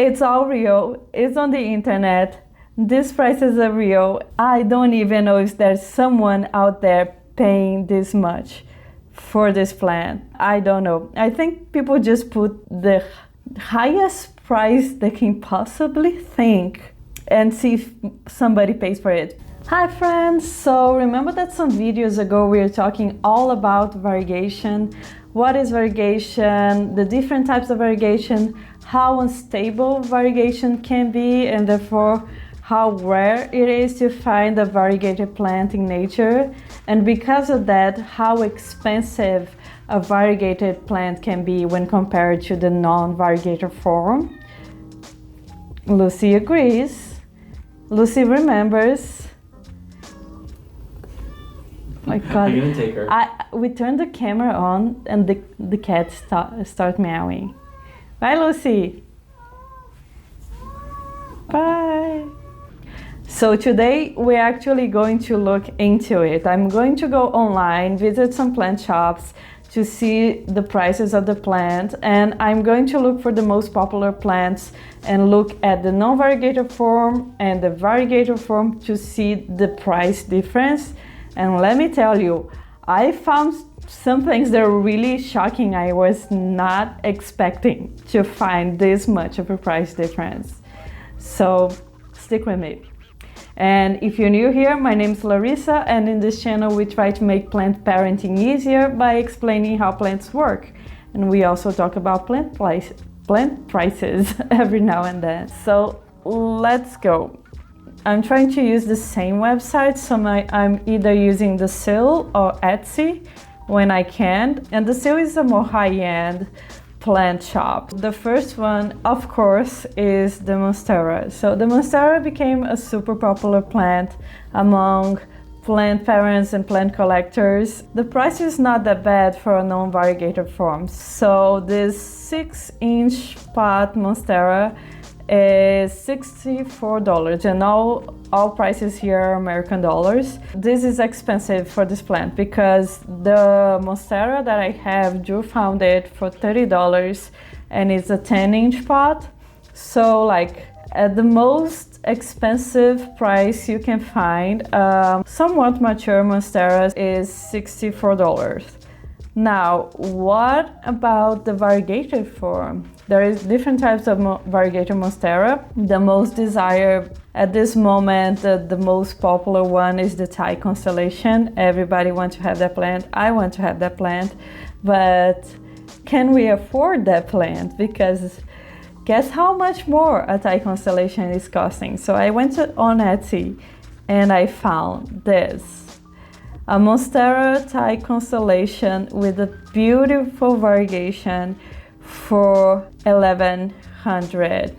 It's all real. It's on the internet. These prices are real. I don't even know if there's someone out there paying this much for this plant. I don't know. I think people just put the highest price they can possibly think and see if somebody pays for it. Hi friends! So remember that some videos ago we were talking all about variegation. What is variegation, the different types of variegation, how unstable variegation can be, and therefore how rare it is to find a variegated plant in nature, and because of that, how expensive a variegated plant can be when compared to the non-variegated form. Lucy agrees. Lucy remembers. My God. I'm gonna take her. We turned the camera on and the cat start meowing. Bye, Lucy. Bye. So today we're actually going to look into it. I'm going to go online, visit some plant shops to see the prices of the plant, and I'm going to look for the most popular plants and look at the non-variegated form and the variegated form to see the price difference. And let me tell you, I found some things that are really shocking. I was not expecting to find this much of a price difference. So stick with me. And if you're new here, my name is Larissa, and in this channel we try to make plant parenting easier by explaining how plants work. And we also talk about plant prices every now and then. So let's go. I'm trying to use the same website, so I'm either using the Selloum or Etsy when I can. And the Selloum is a more high-end plant shop. The first one, of course, is the Monstera. So the Monstera became a super popular plant among plant parents and plant collectors. The price is not that bad for a non-variegated form. So this 6-inch pot Monstera is $64, and all prices here are American dollars. This is expensive for this plant because the Monstera that I have, Dru found it for $30, and it's a 10-inch pot. So like at the most expensive price you can find, somewhat mature Monstera is $64. Now, what about the variegated form? There is different types of variegated Monstera. The most desired at this moment, the most popular one is the Thai Constellation. Everybody wants to have that plant. I want to have that plant, but can we afford that plant? Because guess how much more a Thai Constellation is costing? So I went on Etsy and I found this. A Monstera Thai Constellation with a beautiful variegation for $1,100.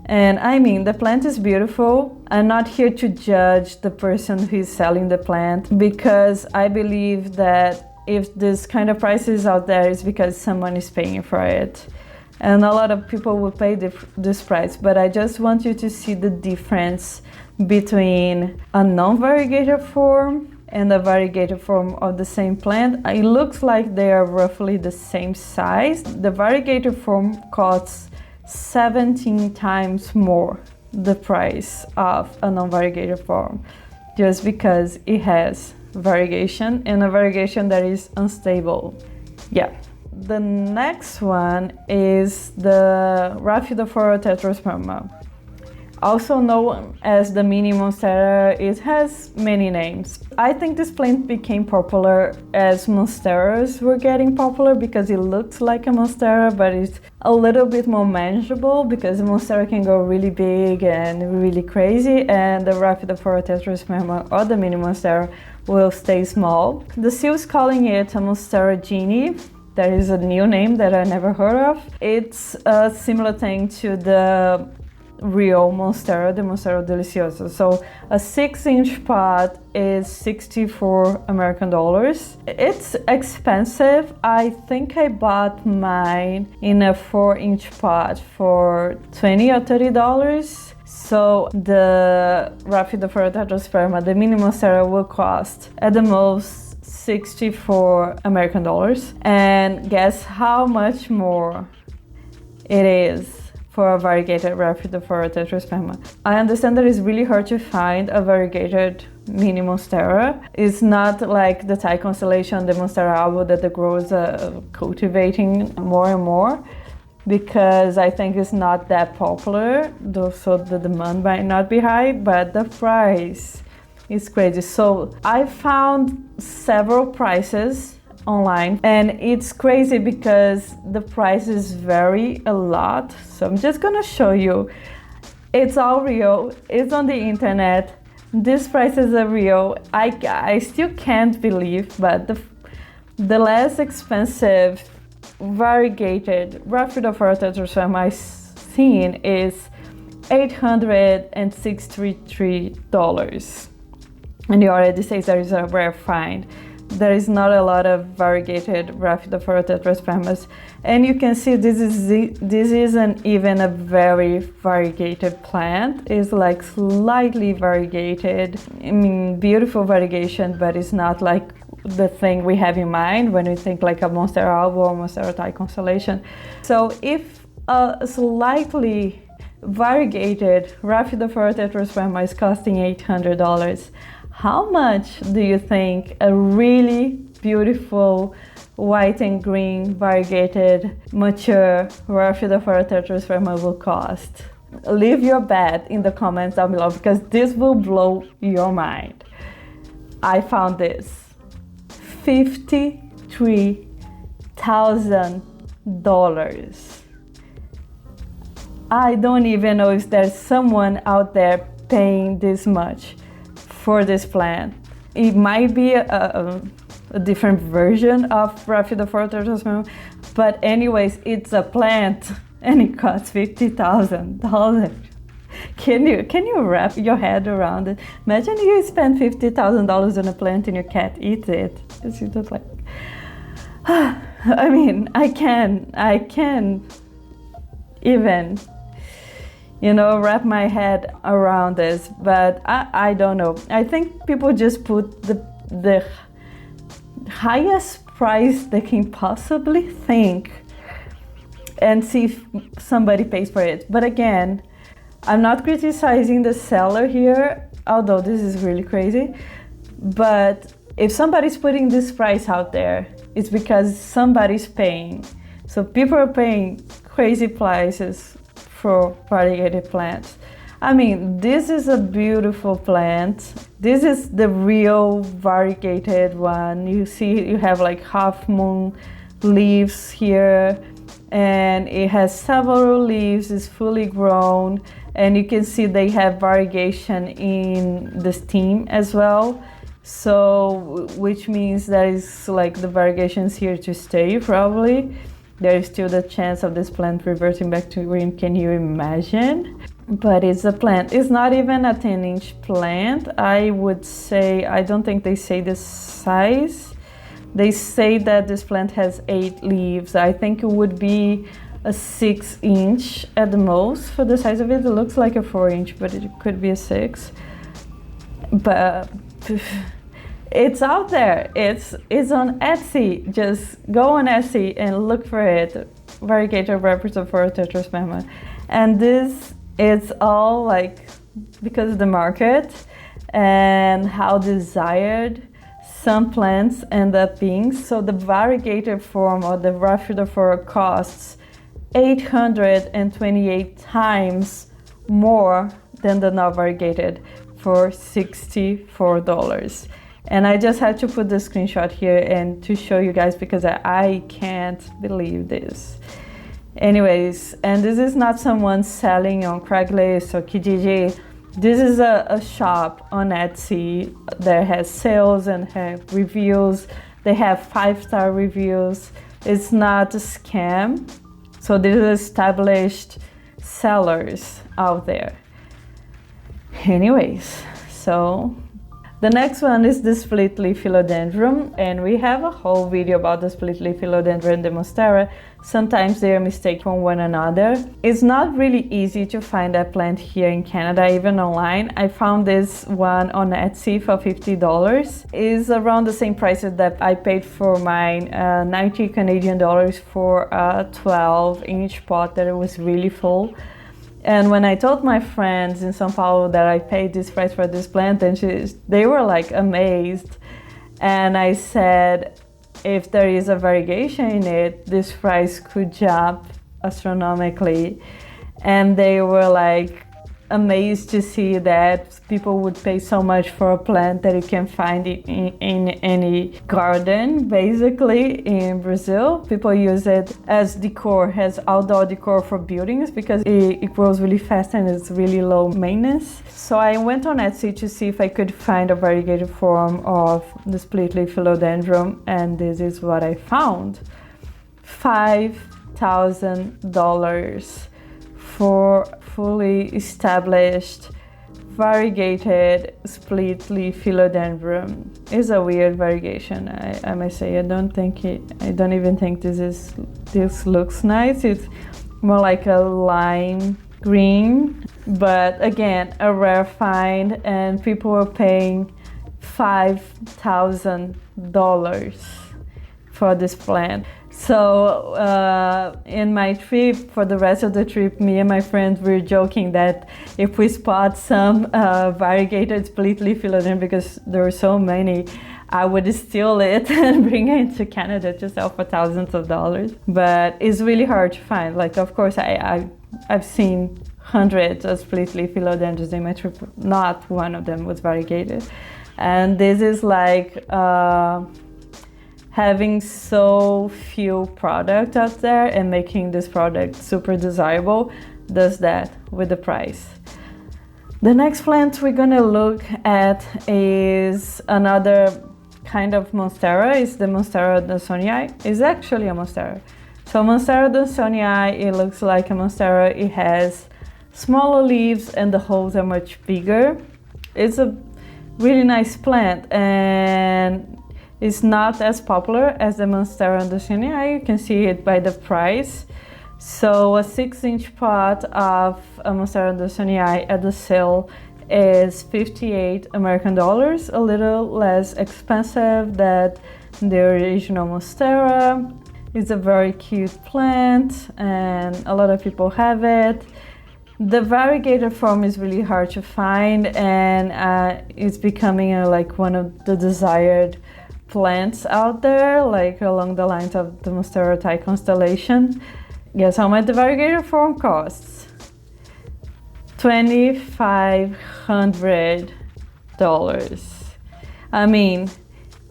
And I mean, the plant is beautiful. I'm not here to judge the person who is selling the plant, because I believe that if this kind of price is out there, it's because someone is paying for it. And a lot of people will pay this price, but I just want you to see the difference between a non-variegated form and a variegated form of the same plant. It looks like they are roughly the same size. The variegated form costs 17 times more the price of a non-variegated form, just because it has variegation, and a variegation that is unstable. Yeah. The next one is the Rhapidophora Tetrasperma. Also known as the mini Monstera, it has many names. I think this plant became popular as Monsteras were getting popular because it looks like a Monstera, but it's a little bit more manageable because the Monstera can go really big and really crazy, and the Rhapidophora Tetrasperma or the mini Monstera will stay small. The seal is calling it a Monstera Genie. That is a new name that I never heard of. It's a similar thing to the real Monstera, the Monstera Deliciosa. So a 6-inch pot is $64 American. It's expensive. I think I bought mine in a 4-inch pot for $20 or $30. So the Rhapidophora Tetrasperma, the mini Monstera, will cost at the most $64 American. And guess how much more it is for a variegated Rhaphidophora Tetrasperma. I understand that it's really hard to find a variegated mini Monstera. It's not like the Thai Constellation, the Monstera alba that the growers are cultivating more and more, because I think it's not that popular, though, so the demand might not be high, but the price is crazy. So I found several prices online, and it's crazy because the prices vary a lot. So I'm just gonna show you. It's all real, it's on the internet. These prices are real. I still can't believe, but the less expensive variegated Rhapidophora Tetrasperma I've seen is $863. And it already says there is a rare find. There is not a lot of variegated Rhaphidophora Tetraspermas, and you can see this isn't even a very variegated plant. It's like slightly variegated. I mean, beautiful variegation, but it's not like the thing we have in mind when we think like a Monstera alba or Monstera Thai Constellation. So if a slightly variegated Rhaphidophora Tetrasperma is costing $800, how much do you think a really beautiful white and green variegated mature Rhaphidophora Tetrasperma will cost? Leave your bet in the comments down below, because this will blow your mind. I found this. $53,000. I don't even know if there's someone out there paying this much for this plant. It might be a different version of Rhaphidophora Tetrasperma, but anyways, it's a plant and it costs $50,000. Can you wrap your head around it? Imagine you spend $50,000 on a plant and your cat eats it. It's just like, I mean, I can even, wrap my head around this, but I don't know. I think people just put the highest price they can possibly think and see if somebody pays for it. But again, I'm not criticizing the seller here, although this is really crazy. But if somebody's putting this price out there, it's because somebody's paying. So people are paying crazy prices for variegated plants. I mean, this is a beautiful plant. This is the real variegated one. You see, you have like half moon leaves here, and it has several leaves, it's fully grown, and you can see they have variegation in the stem as well. So, which means that is like the variegation is here to stay probably. There is still the chance of this plant reverting back to green, can you imagine? But it's a plant, it's not even a 10-inch plant. I would say, I don't think they say the size. They say that this plant has 8 leaves. I think it would be a 6-inch at the most for the size of it. It looks like a 4-inch, but it could be a 6. But it's out there. It's on Etsy. Just go on Etsy and look for it. Variegated Rhaphidophora Tetrasperma. And this, it's all like because of the market and how desired some plants end up being. So the variegated form of the Rhaphidophora costs 828 times more than the non-variegated for $64. And I just had to put the screenshot here and to show you guys, because I can't believe this. Anyways, and this is not someone selling on Craigslist or Kijiji. This is a shop on Etsy that has sales and have reviews. They have 5-star reviews. It's not a scam. So these are established sellers out there. Anyways, so The next one is the split leaf philodendron, and we have a whole video about the split leaf philodendron and the Monstera. Sometimes they are mistaken from one another. It's not really easy to find that plant here in Canada, even online. I found this one on Etsy for $50. It's around the same price that I paid for mine, 90 Canadian dollars for a 12-inch pot that was really full. And when I told my friends in São Paulo that I paid this price for this plant, and they were like amazed. And I said, if there is a variegation in it, this price could jump astronomically. And they were like amazed to see that people would pay so much for a plant that you can find in any garden, basically, in Brazil. People use it as decor, as outdoor decor for buildings, because it grows really fast and it's really low maintenance. So I went on Etsy to see if I could find a variegated form of the split leaf philodendron, and this is what I found. $5,000 for fully established variegated split leaf philodendron. Is a weird variegation, I must say. I don't even think this looks nice. It's more like a lime green, but again, a rare find, and people were paying $5,000 for this plant. So in my trip, for the rest of the trip, me and my friends were joking that if we spot some variegated split leaf philodendron, because there were so many, I would steal it and bring it to Canada to sell for thousands of dollars. But it's really hard to find. Like, of course, I've seen hundreds of split leaf philodendrons in my trip. Not one of them was variegated. And this is like having so few products out there and making this product super desirable does that with the price. The next plant we're gonna look at is another kind of Monstera. It's the Monstera Adansonii. It's actually a Monstera. So Monstera Adansonii, it looks like a Monstera. It has smaller leaves and the holes are much bigger. It's a really nice plant, and it's not as popular as the Monstera Adansonii. You can see it by the price. So a 6-inch pot of a Monstera Adansonii at the sale is $58 American, a little less expensive than the original Monstera. It's a very cute plant and a lot of people have it. The variegated form is really hard to find, and it's becoming like one of the desired plants out there, like along the lines of the Monstera type Constellation. Guess how much the variegated form costs? $2,500. I mean,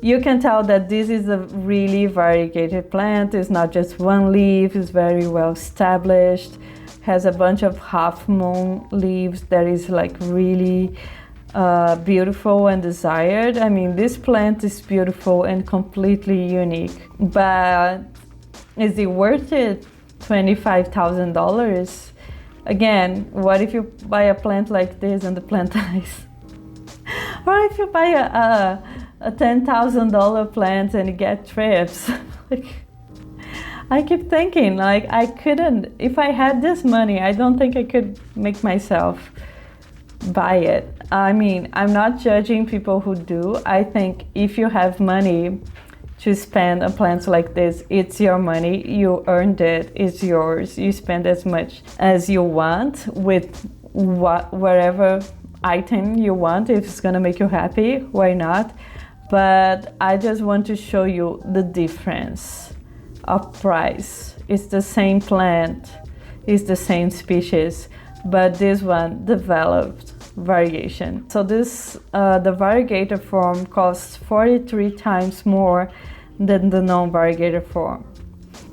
you can tell that this is a really variegated plant. It's not just one leaf, it's very well established, has a bunch of half moon leaves that is like really beautiful and desired. I mean, this plant is beautiful and completely unique, but is it worth it? $25,000? Again, what if you buy a plant like this and the plant dies? Or if you buy a $10,000 plant and you get trips? Like, I keep thinking, like, I couldn't, if I had this money, I don't think I could make myself buy it. I mean, I'm not judging people who do. I think if you have money to spend on plants like this, it's your money, you earned it, it's yours. You spend as much as you want with whatever item you want. If it's gonna make you happy, why not? But I just want to show you the difference of price. It's the same plant, it's the same species, but this one developed variegation. So this, the variegated form costs 43 times more than the non-variegated form.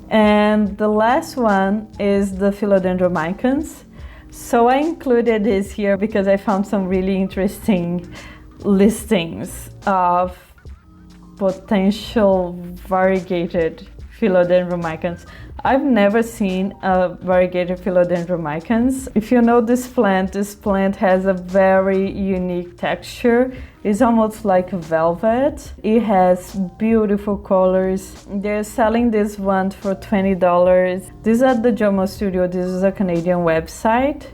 And the last one is the Philodendron Micans. So I included this here because I found some really interesting listings of potential variegated Philodendron Micans. I've never seen a variegated Philodendron Micans. If you know this plant has a very unique texture. It's almost like velvet. It has beautiful colors. They're selling this one for $20. This is at the Jomo Studio. This is a Canadian website.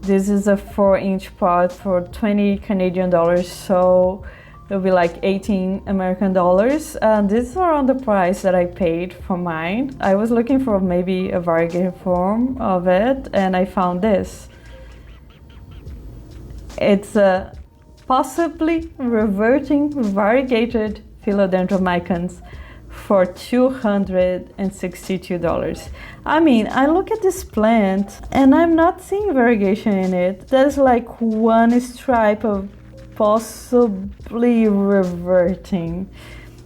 This is a 4-inch pot for 20 Canadian dollars, so it'll be like 18 American dollars. This is around the price that I paid for mine. I was looking for maybe a variegated form of it, and I found this. It's a possibly reverting variegated Philodendron Micans for $262. I mean, I look at this plant and I'm not seeing variegation in it. There's like one stripe of possibly reverting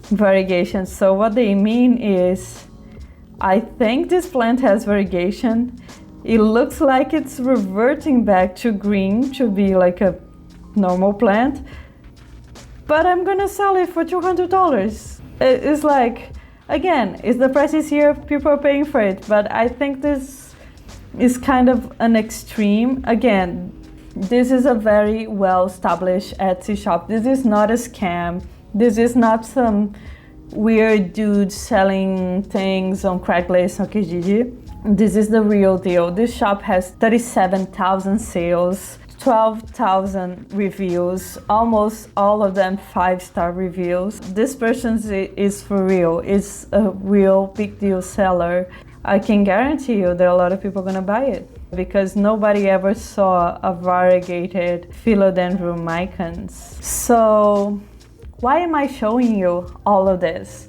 variegation. So what they mean is, I think this plant has variegation. It looks like it's reverting back to green to be like a normal plant, but I'm gonna sell it for $200. It's like, again, it's the price is here, people are paying for it, but I think this is kind of an extreme. Again, this is a very well-established Etsy shop. This is not a scam. This is not some weird dude selling things on Craigslist or Kijiji. This is the real deal. This shop has 37,000 sales, 12,000 reviews, almost all of them 5-star reviews. This person is for real. It's a real big deal seller. I can guarantee you that a lot of people are gonna buy it because nobody ever saw a variegated Philodendron Micans. So why am I showing you all of this?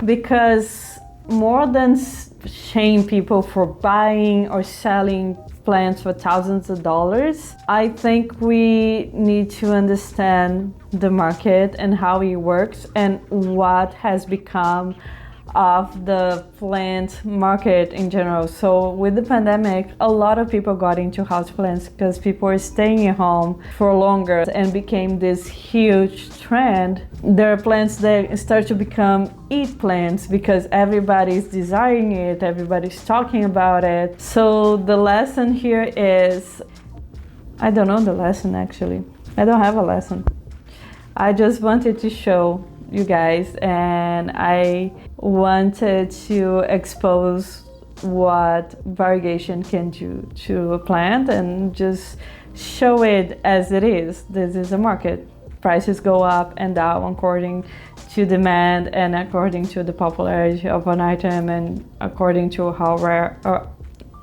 Because more than shame people for buying or selling plants for thousands of dollars, I think we need to understand the market and how it works and what has become of the plant market in general. So with the pandemic, a lot of people got into houseplants because people were staying at home for longer and became this huge trend. There are plants that start to become eat plants because everybody's desiring it, everybody's talking about it. So the lesson here is, I don't know the lesson actually. I don't have a lesson. I just wanted to show you guys, and I wanted to expose what variegation can do to a plant and just show it as it is. This is a market. Prices go up and down according to demand and according to the popularity of an item and according to how rare an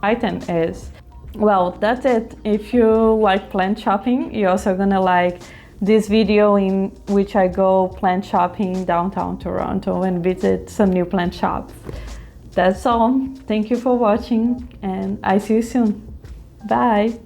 item is. Well, that's it. If you like plant shopping, you're also gonna like this video in which I go plant shopping downtown Toronto and visit some new plant shops. That's all. Thank you for watching and I see you soon. Bye.